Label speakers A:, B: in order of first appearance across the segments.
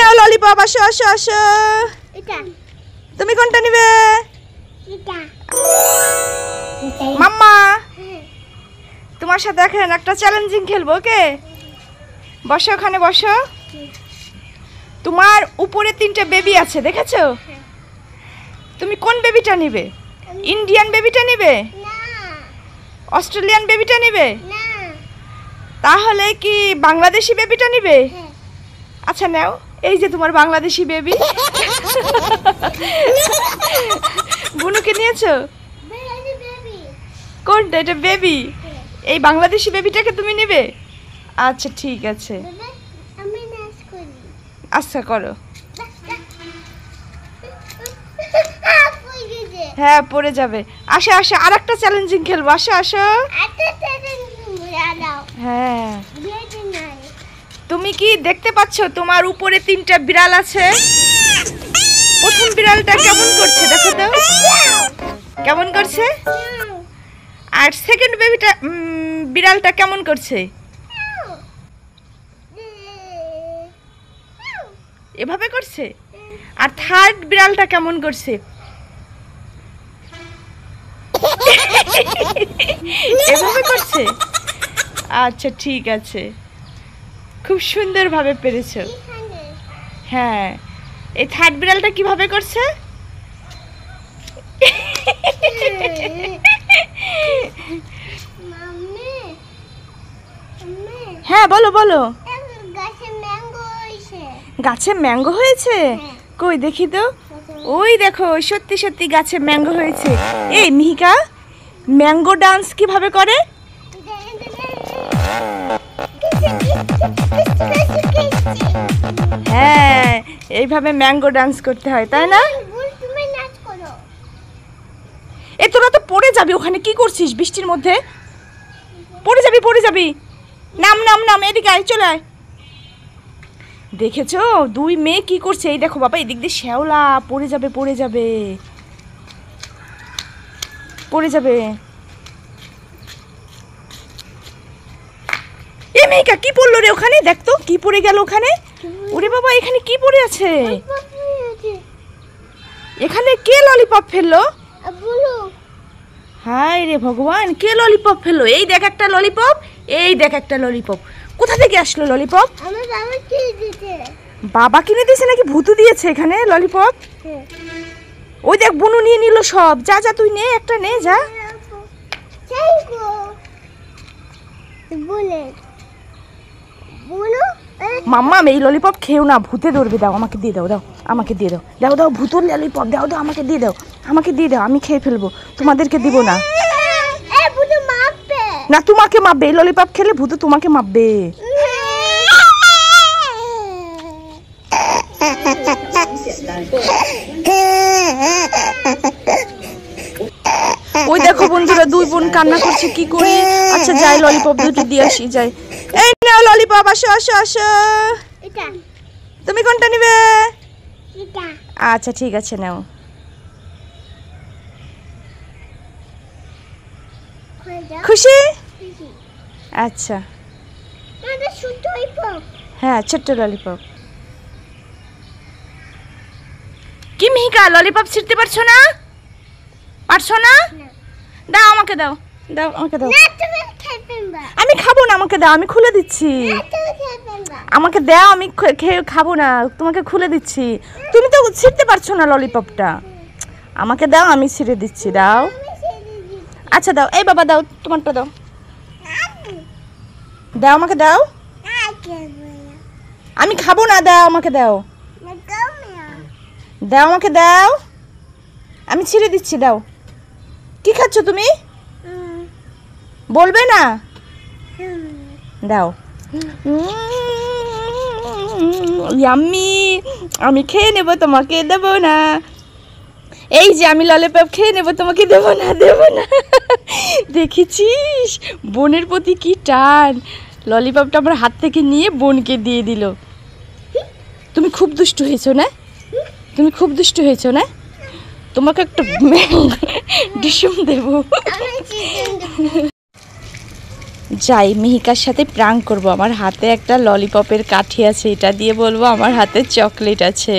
A: নাও lollipop, আসো আসো আসো। তুমি কোনটা নিবে? মাম্মা তোমার সাথে এখন একটা চ্যালেঞ্জিং খেলবো, ওকে? বসো, ওখানে বসো। তোমার উপরে 3টে বেবি আছে, দেখেছো? তুমি কোন বেবিটা নিবে? ইন্ডিয়ান বেবিটা নিবে? অস্ট্রেলিয়ান বেবিটা নিবে? তাহলে কি বাংলাদেশি বেবিটা নিবে? আচ্ছা নাও, এই যে তোমার বাংলাদেশি বেবি। বুনুকে নিয়েছো? কোনটা? এটা বেবি। এই বাংলাদেশি বেবিটাকে তুমি নিবে? আচ্ছা ঠিক আছে, আচ্ছা করো। হ্যাঁ পড়ে যাবে। আসো আসো, আর একটা চ্যালেঞ্জিং খেলবো, আসো আসো। হ্যাঁ তুমি কি দেখতে পাচ্ছ তোমার উপরে 3টা বিড়াল আছে? প্রথম বিড়ালটা কেমন করছে দেখো তো, কেমন করছে? আর সেকেন্ড বেবিটা বিড়ালটা কেমন করছে? এভাবে করছে। আর থার্ড বিড়ালটা কেমন করছে? এভাবে করছে। আচ্ছা ঠিক আছে, খুব সুন্দরভাবে পেরেছো। হ্যাঁ, এই থার্ড বিড়ালটা কিভাবে করছে? হ্যাঁ বলো বলো। গাছে ম্যাঙ্গো হয়েছে? কই দেখি তো। ওই দেখো, সত্যি সত্যি গাছে ম্যাঙ্গো হয়েছে। এই মিহিকা, ম্যাঙ্গো ডান্স কিভাবে করে? হ্যাঁ, এইভাবে ম্যাঙ্গো ডান্স করতে হয়, তাই না? এ তোরা তো পড়ে যাবি, ওখানে কি করছিস বৃষ্টির মধ্যে? পড়ে যাবি পড়ে যাবি। নাম নাম নাম, এদিকে আয়, চলে আয়। দেখেছো 2 মেয়ে কি করছে? এই দেখো বাবা, এদিক দিয়ে শ্যাওলা, পড়ে যাবে পড়ে যাবে পড়ে যাবে। এ মেয়েকা কি পড়লো রে ওখানে? দেখ তো কি পড়ে গেল ওখানে। ওরে বাবা, এখানে কি পড়ে আছে? এখানে কে ললিপপ ফেললো? হায় রে ভগবান, কে ললিপপ ফেললো? এই দেখ একটা ললিপপ, এই দেখ একটা ললিপপ। কোথা থেকে আসলো ললিপপ?
B: আমার বাবা কিনে দিয়েছে।
A: বাবা কিনে দিয়েছে নাকি ভূতু দিয়েছে এখানে ললিপপ? ওই দেখ বুনু নিয়ে নিল সব। যা যা তুই নে, একটা নে, যা। মাম্মা এই ললিপপ খেও না, ভূতে ধরবে। দাও আমাকে দিয়ে দাও, দাও আমাকে দিয়ে দাও, দাও দাও ভূতুর ললিপপ, দাও দাও আমাকে দিয়ে দাও, আমাকে দিয়ে দাও, আমি খেয়ে ফেলবো, তোমাদেরকে দিব না। না তোমাকে মাপবে, এই ললিপপ খেলে ভূতু তোমাকে মাপবে। ওই দেখো বন্ধুরা, 2 বোন কান্না করছে, কি করি? আচ্ছা যাই, ললিপপ দুটো দিয়ে আসি, যাই। এই নাও ললিপপ, আসো আসো আসো। তুমি কোনটা নিবে? আচ্ছা ঠিক আছে, নাও। খুশি? আচ্ছা হ্যাঁ, ছোট্ট ললিপপ। কি মিহিকা, ললিপপ ছিঁড়তে পারছো না? পারছো না? দাও আমাকে, দাও দাও আমাকে দাও। আমি খাবো না, আমাকে দাও, আমি খুলে দিচ্ছি। আমাকে দাও, আমি খেয়ে খাবো না, তোমাকে খুলে দিচ্ছি। তুমি তো ছিঁড়তে পারছো না ললিপপটা, আমাকে দাও, আমি ছিঁড়ে দিচ্ছি, দাও। আচ্ছা দাও, এই বাবা দাও, তোমারটা দাও, দাও আমাকে দাও। আমি খাবো না, দাও আমাকে দাও, দাও আমাকে দাও, আমি ছিঁড়ে দিচ্ছি, দাও। কি খাচ্ছ তুমি? বলবে না, দাও। ইয়াম্মি, আমি খেয়ে নেব, তোমাকে দেব না। এই যে আমি ললিপপ খেয়ে নেব, তোমাকে দেব না, দেব না। দেখেছিস বোনের প্রতি কি টান। ললিপপটা আমার হাত থেকে নিয়ে বোনকে দিয়ে দিল। তুমি খুব দুষ্টু হয়েছো না? তুমি খুব দুষ্টু হয়েছো না? তোমাকে একটা ডিসুম দেব। যাই মিহিকার সাথে প্রাঙ্ক করব। আমার হাতে একটা ললিপপের কাঠি আছে, এটা দিয়ে বলবো আমার হাতে চকলেট আছে।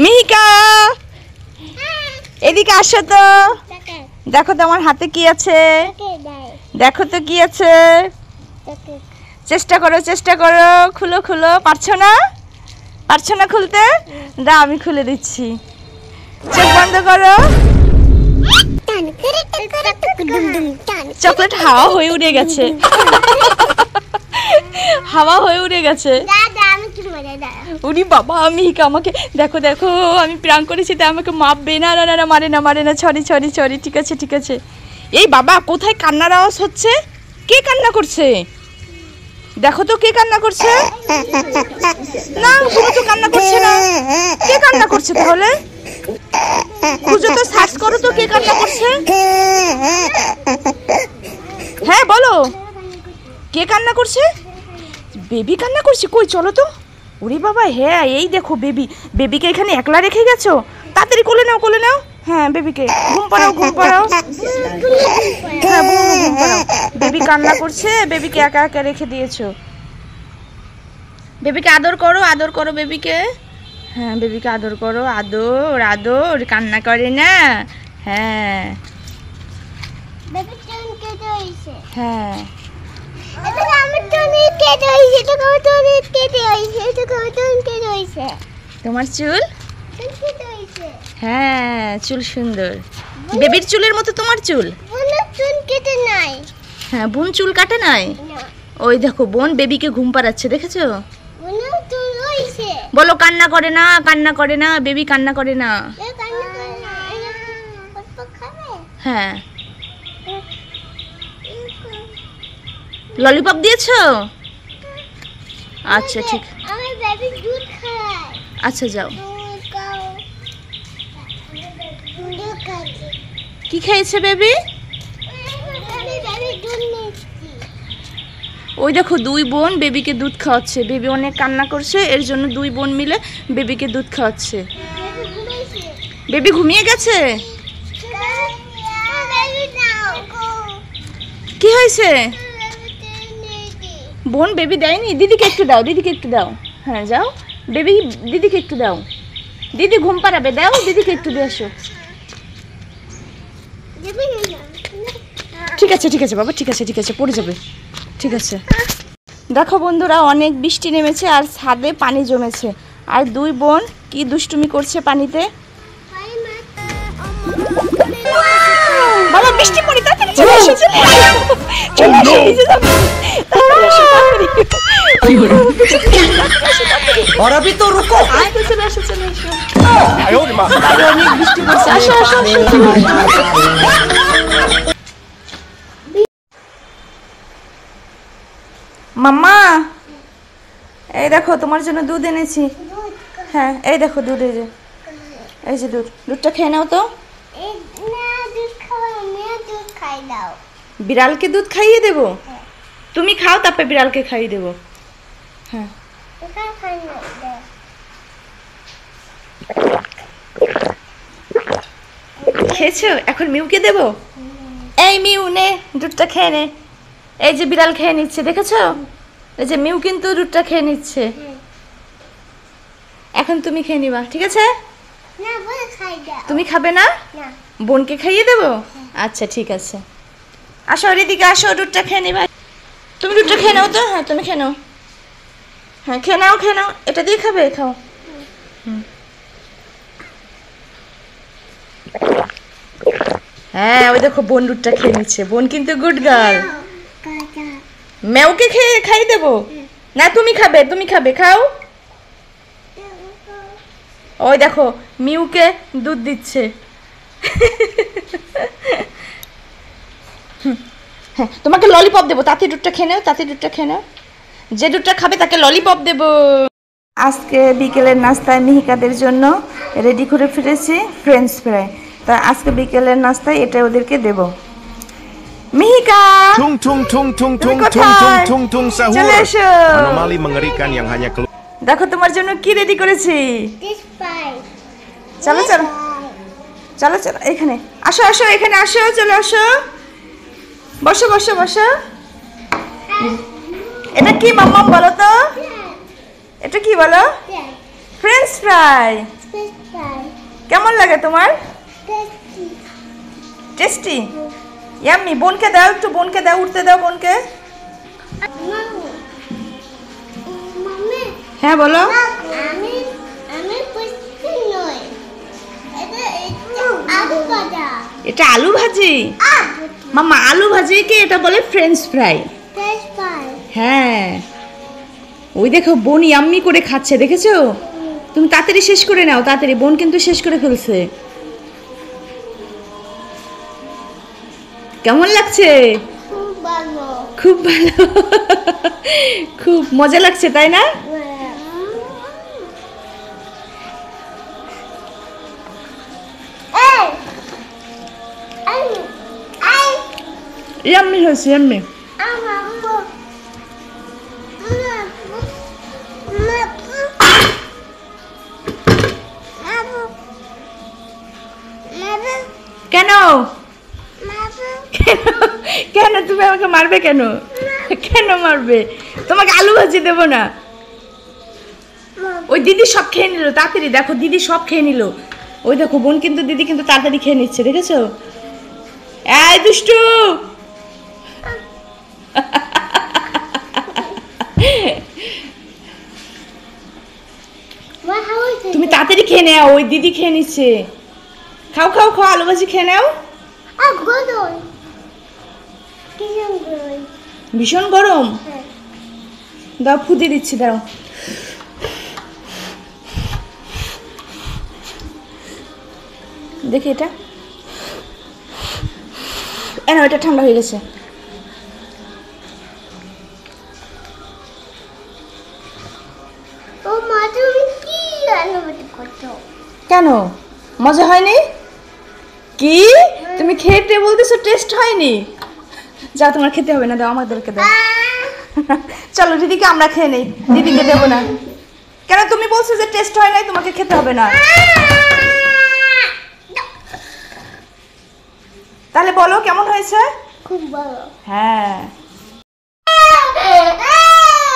A: মিহিকা এদিকে আসো তো, দেখো তো আমার হাতে কি আছে, দেখো তো কি আছে। চেষ্টা করো চেষ্টা করো, খুলো খুলো। পারছো না, পারছো না খুলতে? দা আমি খুলে দিচ্ছি, চোখ বন্ধ করো। চকলেট হাওয়া হয়ে উড়ে গেছে, হাওয়া হয়ে উড়ে গেছে। উনি বাবা মিহিকা আমাকে দেখো দেখো, আমি প্রাঙ্ক করেছি তাই আমাকে মাপবে না। না না না, মারে না মারে না, সরি সরি সরি, ঠিক আছে ঠিক আছে। এই বাবা কোথায় কান্নার আওয়াজ হচ্ছে? কে কান্না করছে? দেখো তো কে কান্না করছে। না কোনো তো কান্না করছে না। কে কান্না করছে তাহলে? খুঁজো তো, সার্চ করো তো কে কান্না করছে। হ্যাঁ বলো, কে কান্না করছে? বেবি কান্না করছে, কই চলো তো। ওরে বাবা হ্যাঁ, এই দেখো বেবি। বেবিকে এখানে একলা রেখে গেছো? তাড়াতাড়ি কোলে নাও কোলে নাও। হ্যাঁ বেবিকে ঘুম পাড়াও ঘুম পাড়াও। হ্যাঁ ঘুম পাড়াও। বেবি কান্না করছে, বেবিকে একা একা রেখে দিয়েছো। বেবিকে আদর করো, আদর করো বেবিকে। হ্যাঁ বেবিকে আদর করো, আদর আদর, কান্না করে না। হ্যাঁ হ্যাঁ তোমার চুল, হ্যাঁ চুল সুন্দর। বেবির চুলের মতো তোমার চুল। হ্যাঁ বোন চুল কাটে নাই। ওই দেখো বোন বেবিকে ঘুম পাড়াচ্ছে, দেখেছো? বলো কান্না করে না, কান্না করে না, বেবি কান্না করে না। হ্যাঁ ললিপপ দিয়েছো? আচ্ছা ঠিক, আচ্ছা যাও। কি খেয়েছে বেবি? ওই দেখো দুই বোন বেবিকে দুধ খাওয়াচ্ছে। বেবি অনেক কান্না করছে, এর জন্য দুই বোন মিলে বেবিকে দুধ খাওয়াচ্ছে। বেবি ঘুমিয়ে গেছে? কি হয়েছে? বোন বেবি দেয়নি? দিদিকে একটু দাও, দিদিকে একটু দাও। হ্যাঁ যাও বেবি, দিদিকে একটু দাও। দিদি ঘুম পাড়াবে, দাও দিদিকে একটু দিয়ে আসো। ঠিক আছে ঠিক আছে বাবা, ঠিক আছে ঠিক আছে, পড়ে যাবে, ঠিক আছে। দেখো বন্ধুরা অনেক বৃষ্টি নেমেছে আর ছাদে পানি জমেছে, আর দুই বোন কি দুষ্টুমি করছে পানিতে। বাবা বৃষ্টি পড়ে, তাড়াতাড়ি চলে এসো, চলে এসো, চলে এসো, ভিজে যাবে। তাড়াতাড়ি এসো, তাড়াতাড়ি।
C: और अभी तो रुको।
A: চলে এসো চলে এসো। অনেক বৃষ্টি পড়ছে, আসো আসো। মাম্মা এই দেখো তোমার জন্য দুধ এনেছি। হ্যাঁ এই দেখো দুধ, এই যে এই যে দুধ, দুধটা খেয়ে নাও তো। বিড়ালকে দুধ খাইয়ে দেবো? তুমি খাও তারপরে বিড়ালকে খাইয়ে দেবো। হ্যাঁ খেয়েছো? এখন মিউকে দেবো। এই মিউ নে দুধটা খেয়ে নে। এই যে বিড়াল খেয়ে নিচ্ছে, দেখেছো? এই যে মিউ কিন্তু দুধটা খেয়ে নিচ্ছে। এখন তুমি খেয়ে নিবা, ঠিক আছে? তুমি খাবে না? বোনকে খাইয়ে দেবো? আচ্ছা ঠিক আছে, আসো এদিকে আসো, দুধটা খেয়ে নিবা। তুমি দুধটা খেয়ে নাও তো। হ্যাঁ তুমি খেয়ে নাও, হ্যাঁ খেয়ে নাও খেয়ে নাও। এটা দিয়ে খাবে, খাও। হ্যাঁ ওই দেখো বোন দুধটা খেয়ে নিচ্ছে। বোন কিন্তু গুড গার্ল। মেউকে খেয়ে খাই দেবো না? তুমি খাবে, তুমি খাবে, খাও। ওই দেখো মিউকে দুধ দিচ্ছে। হ্যাঁ তোমাকে ললিপপ দেবো, তাতে দুধটা খেয়ে নাও, তাতে দুধটা খেয়ে নাও। যে দুধটা খাবে তাকে ললিপপ দেবো। আজকে বিকেলের নাস্তায় মিহিকাদের জন্য রেডি করে ফিরেছি ফ্রেঞ্চ ফ্রাই। তা আজকে বিকেলের নাস্তায় এটা ওদেরকে দেব। Miheeka
D: Tung tung tung tung tung
A: Ikut
D: tung tung
A: hai.
D: tung tung sahur.
A: Chale esho.
D: Anomali mengerikan yang hanya keluar.
A: দেখো তোমার জন্য কি রেডি করেছি। চলো চলো চলো চলো, এখানে আসো আসো, এখানে আসো, চলে আসো, বসো বসো বসো। এটা কি মাম্মা বলো তো? এটা কি বলো? French fry. কেমন লাগে তোমার? Tasty, yummy. বোনকে দাও, একটু বোনকে দাও, উঠতে দাও বোনকে। হ্যাঁ বলো। এটা আলু ভাজি। মাম্মা আলু ভাজিকে এটা বলে ফ্রেঞ্চ ফ্রাই। হ্যাঁ, ওই দেখো বোন ইয়াম্মি করে খাচ্ছে, দেখেছো? তুমি তাড়াতাড়ি শেষ করে নাও, তাড়াতাড়ি। বোন কিন্তু শেষ করে ফেলছে। কেমন লাগছে? খুব ভালো। খুব মজা লাগছে, তাই না? ইয়াম্মি হয়েছে, ইয়াম্মি। কেন কেন তুমি আমাকে মারবে? কেন কেন মারবে? তোমাকে আলু ভাজি দেবো না। ওই দিদি সব খেয়ে নিল, তাড়াতাড়ি দেখো দিদি সব খেয়ে নিল। ওই দেখো বোন কিন্তু দিদি কিন্তু তাড়াতাড়ি খেয়ে নিচ্ছে, দেখেছো? এই দুষ্টু। তুমি তাড়াতাড়ি খেয়ে নাও, ওই দিদি খেয়ে নিচ্ছে। খাও খাও খাও, আলু ভাজি খেয়ে নাও। ভীষণ গরম। দাও ফুটে দিচ্ছি, দাও। দেখি এটা, এনো এটা ঠান্ডা হয়ে গেছে। কেন মজা হয়নি? কি তুমি খেতে বলতেছো টেস্ট হয়নি? যাও, তোমার খেতে হবে না, দাও আমাদেরকে দাও। চলো দিদিকে আমরা খেয়ে নেই, দিদিকে দেবো না। কেন তুমি বলছো যে টেস্ট হয় নাই, তোমাকে খেতে হবে না? তাহলে বলো কেমন হয়েছে?
B: খুব ভালো।
A: হ্যাঁ।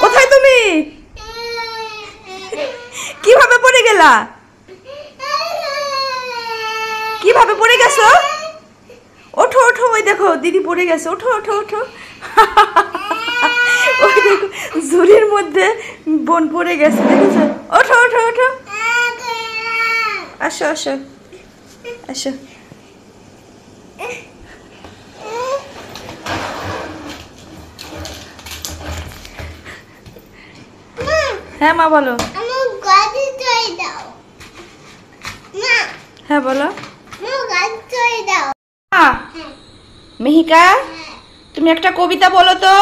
A: কোথায় তুমি? কিভাবে পড়ে গেলা? কিভাবে পড়ে গেছো? ওঠো ওঠো, ওই দেখো দিদি পড়ে গেছে। ওঠো ওঠো ওঠো। ওই দেখো ঝুড়ির মধ্যে বোন পড়ে গেছে, দেখেছো? ওঠো ওঠো ওঠো, আসো আসো আসো। হ্যাঁ মা বলো। হ্যাঁ বলো। মেহিকা, তুমি একটা কবিতা বলো তো।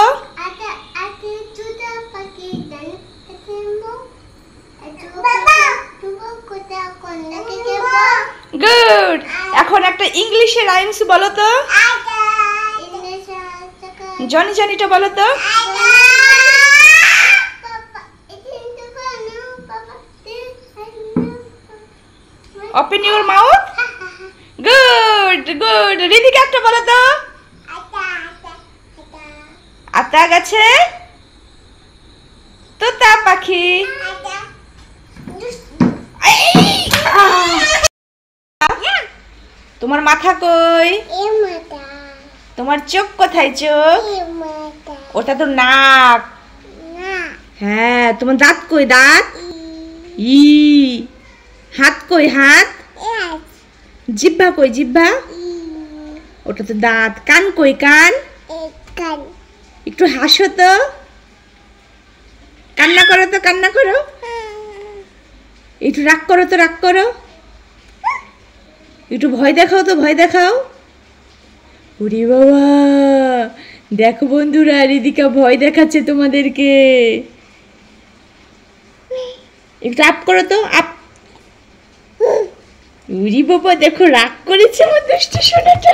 A: গুড। এখন একটা ইংলিশে রাইমস বলো তো। জনি জনিটা বলো তো। Open your mouth. Good good. রিদিকে একটা বলো তো। আতা গাছে তোতা পাখি। তোমার মাথা কই? তোমার চোখ কোথায়? চোখ ওটা তো নাক। হ্যাঁ, তোমার দাঁত কই? দাঁত ই। হাত কই? হাত। জিহ্বা কই? জিহ্বা ওটা তো দাঁত। কান কই? কান। একটু হাসো তো, কান্না করো তো, কান্না করো। একটু রাগ করো তো, রাগ করো। একটু ভয় দেখাও তো, ভয় দেখাও। ওরে বাবা, দেখো বন্ধুরা, রিদিকা ভয় দেখাচ্ছে তোমাদেরকে। একটু আপ করো তো, আপ। উরি বাবা, দেখো রাগ করেছে আমার দুষ্টু সোনাটা।